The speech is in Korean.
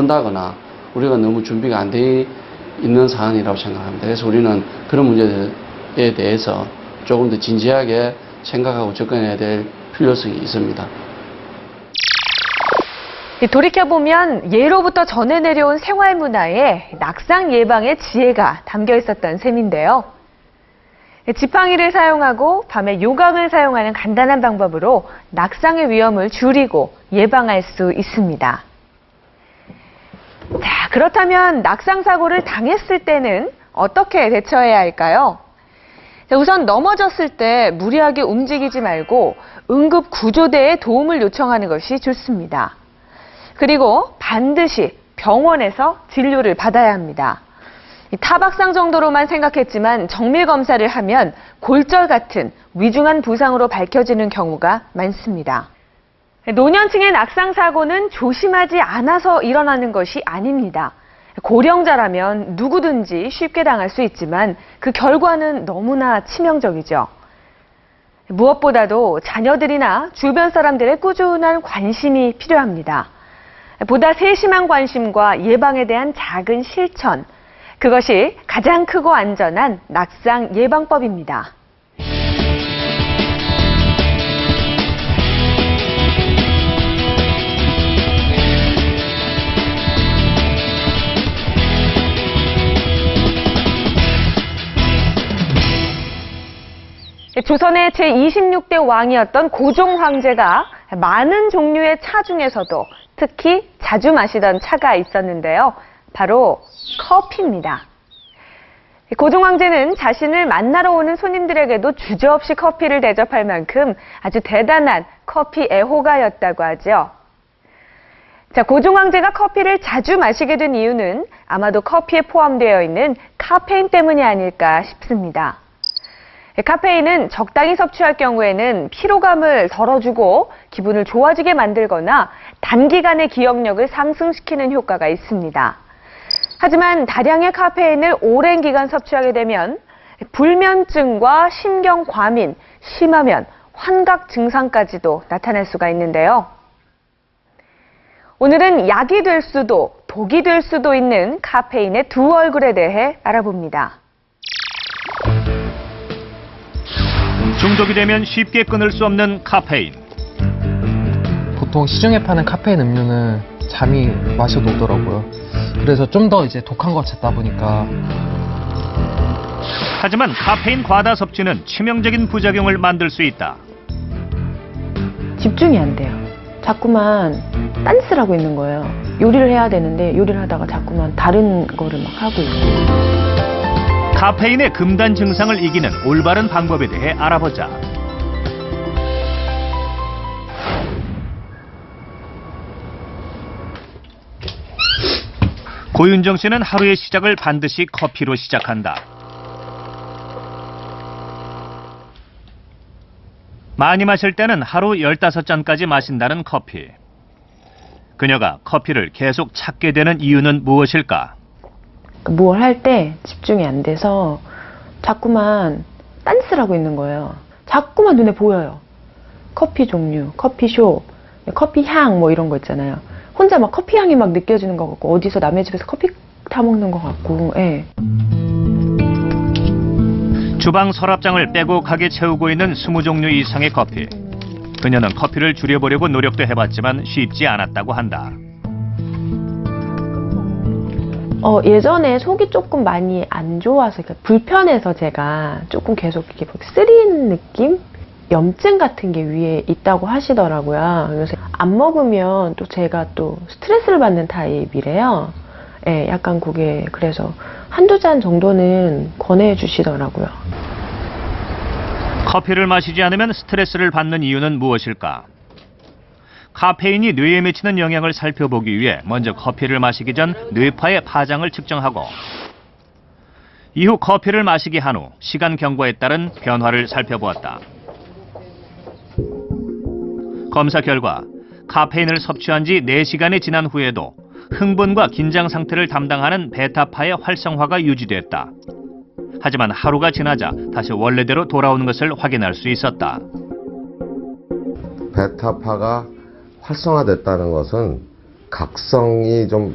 한다거나 우리가 너무 준비가 안 돼 있는 상황이라고 생각합니다. 그래서 우리는 그런 문제에 대해서 조금 더 진지하게 생각하고 접근해야 될 필요성이 있습니다. 돌이켜보면 예로부터 전해 내려온 생활 문화에 낙상 예방의 지혜가 담겨 있었던 셈인데요. 지팡이를 사용하고 밤에 요강을 사용하는 간단한 방법으로 낙상의 위험을 줄이고 예방할 수 있습니다. 자, 그렇다면 낙상 사고를 당했을 때는 어떻게 대처해야 할까요? 자, 우선 넘어졌을 때 무리하게 움직이지 말고 응급 구조대에 도움을 요청하는 것이 좋습니다. 그리고 반드시 병원에서 진료를 받아야 합니다. 타박상 정도로만 생각했지만 정밀 검사를 하면 골절 같은 위중한 부상으로 밝혀지는 경우가 많습니다. 노년층의 낙상 사고는 조심하지 않아서 일어나는 것이 아닙니다. 고령자라면 누구든지 쉽게 당할 수 있지만 그 결과는 너무나 치명적이죠. 무엇보다도 자녀들이나 주변 사람들의 꾸준한 관심이 필요합니다. 보다 세심한 관심과 예방에 대한 작은 실천, 그것이 가장 크고 안전한 낙상 예방법입니다. 조선의 제26대 왕이었던 고종 황제가 많은 종류의 차 중에서도 특히 자주 마시던 차가 있었는데요. 바로 커피입니다. 고종 황제는 자신을 만나러 오는 손님들에게도 주저없이 커피를 대접할 만큼 아주 대단한 커피 애호가였다고 하죠. 자, 고종 황제가 커피를 자주 마시게 된 이유는 아마도 커피에 포함되어 있는 카페인 때문이 아닐까 싶습니다. 카페인은 적당히 섭취할 경우에는 피로감을 덜어주고 기분을 좋아지게 만들거나 단기간의 기억력을 상승시키는 효과가 있습니다. 하지만 다량의 카페인을 오랜 기간 섭취하게 되면 불면증과 신경과민, 심하면 환각 증상까지도 나타날 수가 있는데요. 오늘은 약이 될 수도 독이 될 수도 있는 카페인의 두 얼굴에 대해 알아봅니다. 중독이 되면 쉽게 끊을 수 없는 카페인. 보통 시중에 파는 카페인 음료는 잠이 마셔도 오더라고요. 그래서 좀 더 이제 독한 걸 찾다 보니까. 하지만 카페인 과다 섭취는 치명적인 부작용을 만들 수 있다. 집중이 안 돼요. 자꾸만 딴스라고 있는 거예요. 요리를 해야 되는데 요리를 하다가 자꾸만 다른 거를 막 하고 있고. 카페인의 금단 증상을 이기는 올바른 방법에 대해 알아보자. 고윤정 씨는 하루의 시작을 반드시 커피로 시작한다. 많이 마실 때는 하루 15잔까지 마신다는 커피. 그녀가 커피를 계속 찾게 되는 이유는 무엇일까? 뭘 할 때 집중이 안 돼서 자꾸만 딴스라고 있는 거예요. 자꾸만 눈에 보여요. 커피 종류, 커피숍, 커피 향 뭐 이런 거 있잖아요. 혼자 막 커피 향이 막 느껴지는 것 같고 어디서 남의 집에서 커피 타먹는 것 같고. 예. 주방 서랍장을 빼곡하게 채우고 있는 20종류 이상의 커피. 그녀는 커피를 줄여보려고 노력도 해봤지만 쉽지 않았다고 한다. 예전에 속이 조금 많이 안 좋아서, 그러니까 불편해서 제가 조금 계속 이렇게 쓰린 느낌? 염증 같은 게 위에 있다고 하시더라고요. 그래서 안 먹으면 또 제가 또 스트레스를 받는 타입이래요. 예, 약간 그게 그래서 한두 잔 정도는 권해주시더라고요. 커피를 마시지 않으면 스트레스를 받는 이유는 무엇일까? 카페인이 뇌에 미치는 영향을 살펴보기 위해 먼저 커피를 마시기 전 뇌파의 파장을 측정하고 이후 커피를 마시게 한 후 시간 경과에 따른 변화를 살펴보았다. 검사 결과 카페인을 섭취한 지 4시간이 지난 후에도 흥분과 긴장 상태를 담당하는 베타파의 활성화가 유지됐다. 하지만 하루가 지나자 다시 원래대로 돌아오는 것을 확인할 수 있었다. 베타파가 활성화됐다는 것은 각성이 좀